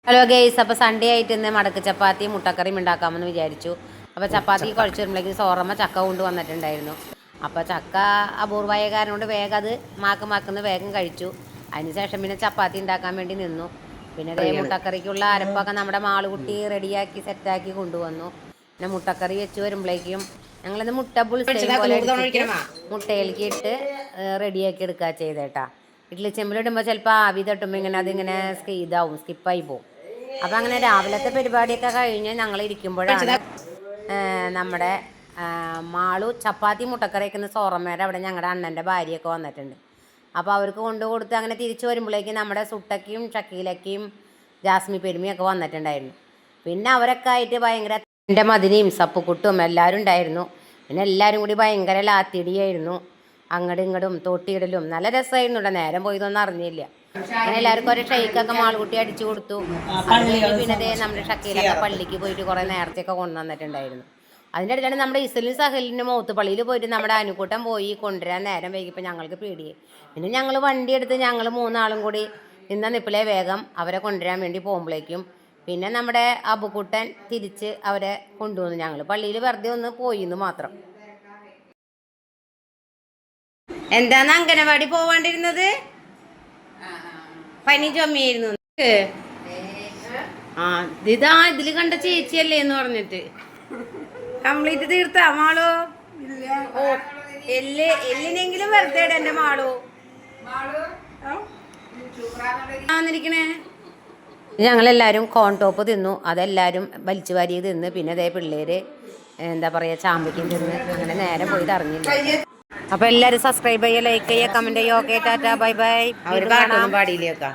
Hello guys, അപ്പോൾ Sunday ആയിട്ട് ഇന്ന് മടക്ക് ചപ്പാത്തി മുട്ടക്കറിയും ഉണ്ടാക്കാമെന്ന് വിചാരിച്ചു. അപ്പോൾ ചപ്പാത്തി കുഴച്ച് വരുമ്പോഴേക്കും സോറമ്മ ചക്ക കൊണ്ട് വന്നിട്ടുണ്ടായിരുന്നു. അപ്പോൾ ചക്ക അപൂർവമായ കാരണം കൊണ്ട് വേഗം അത് മാക്കുന്ന് വേഗം കഴിച്ചു. അതിനുശേഷം പിന്നെ ചപ്പാത്തി ഉണ്ടാക്കാൻ വേണ്ടി നിന്നു. പിന്നെ അതേ മുട്ടക്കറിക്കുള്ള അരപ്പൊക്കെ നമ്മുടെ മാളുകുട്ടി റെഡിയാക്കി സെറ്റാക്കി കൊണ്ടുവന്നു. പിന്നെ മുട്ടക്കറി വെച്ച് വരുമ്പോഴേക്കും ഞങ്ങളിത് മുട്ട പുളിസേം പോലെ മുട്ടയിലേക്ക് ഇട്ട് റെഡിയാക്കി എടുക്കുക ചെയ്തേട്ടാ. ഇഡ്ഡലി ചെമ്പിലിടുമ്പോൾ ചിലപ്പോൾ ആവി തട്ടുമ്പോൾ ഇങ്ങനെ അതിങ്ങനെ ഇതാവും, സ്കിപ്പായി പോകും. അപ്പം അങ്ങനെ രാവിലത്തെ പരിപാടിയൊക്കെ കഴിഞ്ഞ് ഞങ്ങൾ ഇരിക്കുമ്പോഴാണ് നമ്മുടെ മാളു ചപ്പാത്തി മുട്ടക്കറിക്കുന്ന സോറമ്മേടെ അവിടെ ഞങ്ങളുടെ അണ്ണൻ്റെ ഭാര്യയൊക്കെ വന്നിട്ടുണ്ട്. അപ്പോൾ അവർക്ക് കൊണ്ടു കൊടുത്ത് അങ്ങനെ തിരിച്ചു വരുമ്പോഴേക്കും നമ്മുടെ സുട്ടക്കയും ഷക്കീലക്കയും ജാസ്മി പെരുമിയൊക്കെ വന്നിട്ടുണ്ടായിരുന്നു. പിന്നെ അവരൊക്കെ ആയിട്ട് ഭയങ്കര എൻ്റെ മതിനിയും സപ്പുക്കുട്ടും എല്ലാവരും ഉണ്ടായിരുന്നു. പിന്നെ എല്ലാവരും കൂടി ഭയങ്കര ലാത്തിടിയായിരുന്നു. അങ്ങടും ഇങ്ങടും തോട്ടിയിടലും നല്ല രസമായിരുന്നു. നേരം പോയതൊന്നും അറിഞ്ഞില്ല. അങ്ങനെ എല്ലാവർക്കും ഒരു ഷെയ്ക്കൊക്കെ മാളുകുട്ടി അടിച്ചു കൊടുത്തു. പിന്നെ അതേ നമ്മുടെ ഷക്കീലൊക്കെ പള്ളിക്ക് പോയിട്ട് കുറേ നേരത്തെയൊക്കെ കൊണ്ടുവന്നിട്ടുണ്ടായിരുന്നു. അതിൻ്റെ ഇടയിലാണ് നമ്മുടെ ഇസലും സഹലിൻ്റെ മൗത്ത് പള്ളിയിൽ പോയിട്ട് നമ്മുടെ അനുക്കൂട്ടം പോയി കൊണ്ടുവരാൻ നേരം വൈകിപ്പോൾ ഞങ്ങൾക്ക് പേടിയായി. പിന്നെ ഞങ്ങൾ വണ്ടി എടുത്ത് ഞങ്ങൾ മൂന്നാളും കൂടി നിന്ന നിപ്പിലെ വേഗം അവരെ കൊണ്ടുവരാൻ വേണ്ടി പോകുമ്പോഴേക്കും പിന്നെ നമ്മുടെ അബുക്കുട്ടൻ തിരിച്ച് അവരെ കൊണ്ടുവന്നു. ഞങ്ങൾ പള്ളിയിൽ വെറുതെ ഒന്ന് പോയിന്ന് മാത്രം. എന്താണ് അംഗനവാടി പോവാണ്ടിരുന്നത്? പനി ചുമയായിരുന്നു. ഇതാ ഇതില് കണ്ട ചേച്ചിയല്ലേ എന്ന് പറഞ്ഞിട്ട് കംപ്ലീറ്റ് തീർത്താ മാളു? ഓ, എല്ലിനെങ്കിലും വെറുതെ എന്റെ മാളു വന്നിരിക്കണേ. ഞങ്ങളെല്ലാവരും കോൺ ടോപ്പ് തിന്നു. അതെല്ലാവരും വലിച്ചു വാരി തിന്ന്. പിന്നെ അതേ പിള്ളേര് എന്താ പറയാ ചാമ്പയ്ക്കും തിന്ന്. അങ്ങനെ നേരെ പോയി അറിഞ്ഞില്ല. അപ്പോൾ എല്ലാവരും സബ്സ്ക്രൈബ് ചെയ്യുക, ലൈക്ക് ചെയ്യുക, കമൻറ്റ് ചെയ്യുക. Okay, tata, bye bye. അവർ പാടിയില്ലേക്കാ.